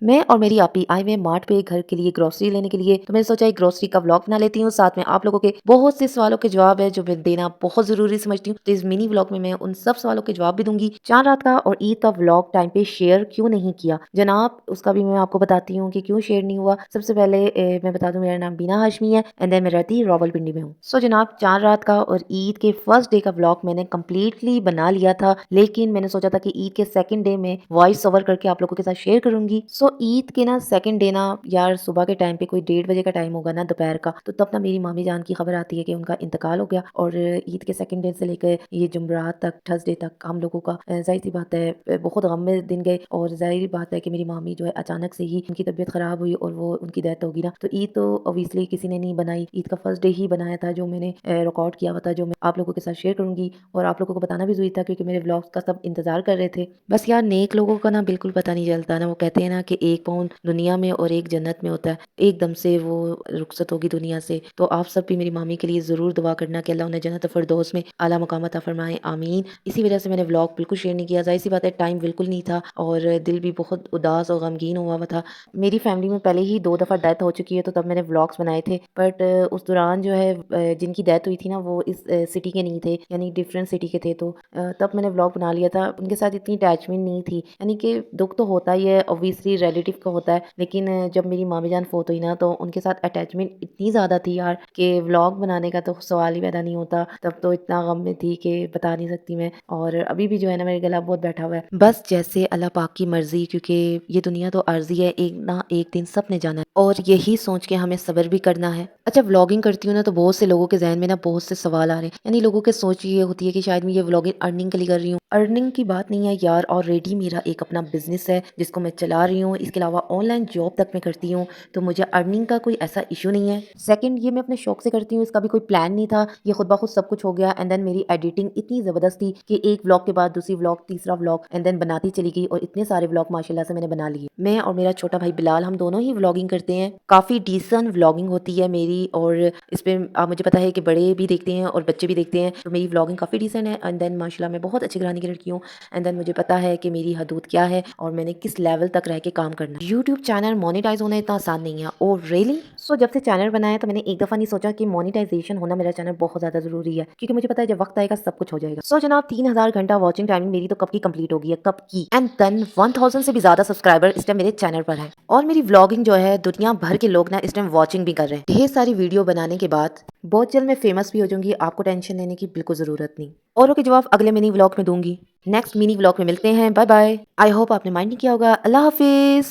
मैं और मेरी आपी आए हुए हैं मार्ट पे घर के लिए ग्रोसरी लेने के लिए। तो मैंने सोचा एक ग्रोसरी का व्लॉग बना लेती हूँ, साथ में आप लोगों के बहुत से सवालों के जवाब है जो मैं देना बहुत जरूरी समझती हूँ। तो इस मिनी व्लॉग में मैं उन सब सवालों के जवाब भी दूंगी। चांद रात का और ईद का व्लॉग टाइम पे शेयर क्यों नहीं किया जनाब, उसका भी मैं आपको बताती हूँ कि क्यों शेयर नहीं हुआ। सबसे पहले मैं बता दूं, मेरा नाम बीना हाशमी है एंड देन मैं रहती रावलपिंडी में हूँ। सो जनाब, चांद रात का और ईद के फर्स्ट डे का व्लॉग मैंने कम्प्लीटली बना लिया था, लेकिन मैंने सोचा था कि ईद के सेकंड डे में वॉइस ओवर करके आप लोगों के साथ शेयर करूंगी। सो ईद के ना सेकंड डे ना यार, सुबह के टाइम पे कोई 1:30 बजे का टाइम होगा ना, दोपहर का, तो तब ना मेरी मामी जान की खबर आती है कि उनका इंतकाल हो गया। और ईद के सेकंड डे से लेकर ये जुमरात तक, थर्सडे तक हम लोगों का जाहिर सी बात है बहुत गम में दिन गए। और जाहिर बात है कि मेरी मामी जो है अचानक से ही उनकी तबीयत खराब हुई और वो उनकी डेथ होगी ना। तो ईद तो ऑब्वियसली किसी ने नहीं बनाई, ईद का फर्स्ट डे ही बनाया था जो मैंने रिकॉर्ड किया हुआ था, जो मैं आप लोगों के साथ शेयर करूंगी। और आप लोगों को बताना भी जरूरी था क्योंकि मेरे व्लॉग्स का सब इंतजार कर रहे थे। बस यार, नेक लोगों का ना बिल्कुल पता नहीं चलता ना, वो कहते हैं ना कि एक पाउंड दुनिया में और एक जन्नत में होता है, एकदम से वो रुखसत होगी दुनिया से। तो आप सब भी मेरी मामी के लिए जरूर दुआ करना कि अल्लाह उन्हें जन्नत फिरदौस में आला मकाम अता फरमाए, आमीन। इसी वजह से मैंने व्लॉग बिल्कुल शेयर नहीं किया। जाहिर सी बात है टाइम बिल्कुल नहीं था और दिल भी बहुत उदास और गमगीन हुआ हुआ था। मेरी फैमिली में पहले ही 2 दफ़ा डेथ हो चुकी है, तो तब मैंने व्लॉग्स बनाए थे। बट उस दौरान जो है जिनकी डेथ हुई थी ना, वो इस सिटी के नहीं थे, यानी डिफरेंट सिटी के थे। तो तब मैंने व्लॉग बना लिया था। उनके साथ इतनी अटैचमेंट नहीं थी, यानी कि दुख तो होता ही है, ऑब्वियसली रिलेटिव का होता है, लेकिन जब मेरी मामी जान फोत हुई ना, तो उनके साथ अटैचमेंट इतनी ज़्यादा थी यार कि व्लॉग बनाने का तो सवाल ही पैदा नहीं होता। तब तो इतना गम में थी कि बता नहीं सकती मैं। और अभी भी जो है ना, मेरे गला बहुत बैठा हुआ है। बस जैसे अल्लाह पाक की मर्जी, क्योंकि ये दुनिया तो अर्जी है, एक ना एक दिन सब ने जाना है, और यही सोच के हमें सब्र भी करना है। अच्छा, व्लॉगिंग करती हूँ ना, तो बहुत से लोगों के जहन में ना बहुत से सवाल आ रहे हैं, यानी लोगों के सोच ये होती है कि शायद मैं ये व्लॉगिंग अर्निंग के लिए कर रही हूँ। अर्निंग की बात नहीं है यार, ऑलरेडी मेरा एक अपना बिजनेस है जिसको मैं चला रही हूँ। इसके अलावा ऑनलाइन जॉब तक मैं करती हूँ, तो मुझे अर्निंग का कोई ऐसा इशू नहीं है। सेकंड, ये मैं अपने शौक से करती हूँ, इसका भी कोई प्लान नहीं था, ये खुद ब खुद सब कुछ हो गया। एंड देन मेरी एडिटिंग इतनी जबरदस्त थी कि एक व्लॉग के बाद दूसरी व्लॉग, तीसरा व्लॉग, एंड देन बनाती चली गई और इतने सारे व्लॉग माशाल्लाह से मैंने बना लिए। मैं और मेरा छोटा भाई बिलाल, हम दोनों ही व्लॉगिंग करते हैं। काफी डिसेंट व्लॉगिंग होती है मेरी, और इस पे आप मुझे पता है कि बड़े भी देखते हैं और बच्चे भी देखते हैं, तो मेरी व्लॉगिंग काफी डिसेंट है। एंड देन माशाल्लाह मैं बहुत अच्छी घराने की लड़की हूँ। एंड देन मुझे पता है कि मेरी हदूद क्या है और मैंने किस लेवल तक रह के काम करना है। यूट्यूब चैनल मोनेटाइज होना इतना आसान नहीं है। Oh really? सो जब से चैनल बनाया तो मैंने एक दफा नहीं सोचा कि मोनेटाइजेशन होना मेरा चैनल बहुत ज्यादा जरूरी है, क्योंकि मुझे पता है जब वक्त आएगा सब कुछ हो जाएगा। सो जनाब, 3000 घंटा वॉचिंग टाइमिंग मेरी तो कब की कंप्लीट होगी है, कब की। एंड देन 1000 से भी ज्यादा सब्सक्राइबर इस टाइम मेरे चैनल पर है, और मेरी व्लॉगिंग जो है दुनिया भर के लोग ना इस टाइम वॉचिंग भी कर रहे हैं। ढेर सारी वीडियो बनाने के बाद बहुत जल्द मैं फेमस भी हो जाऊंगी, आपको टेंशन लेने की बिल्कुल जरूरत नहीं। औरों के जवाब अगले मिनी व्लॉग में दूंगी। नेक्स्ट मिनी व्लॉग में मिलते हैं। Bye bye. आई होप आपने माइंड नहीं किया होगा। अल्लाह हाफिज।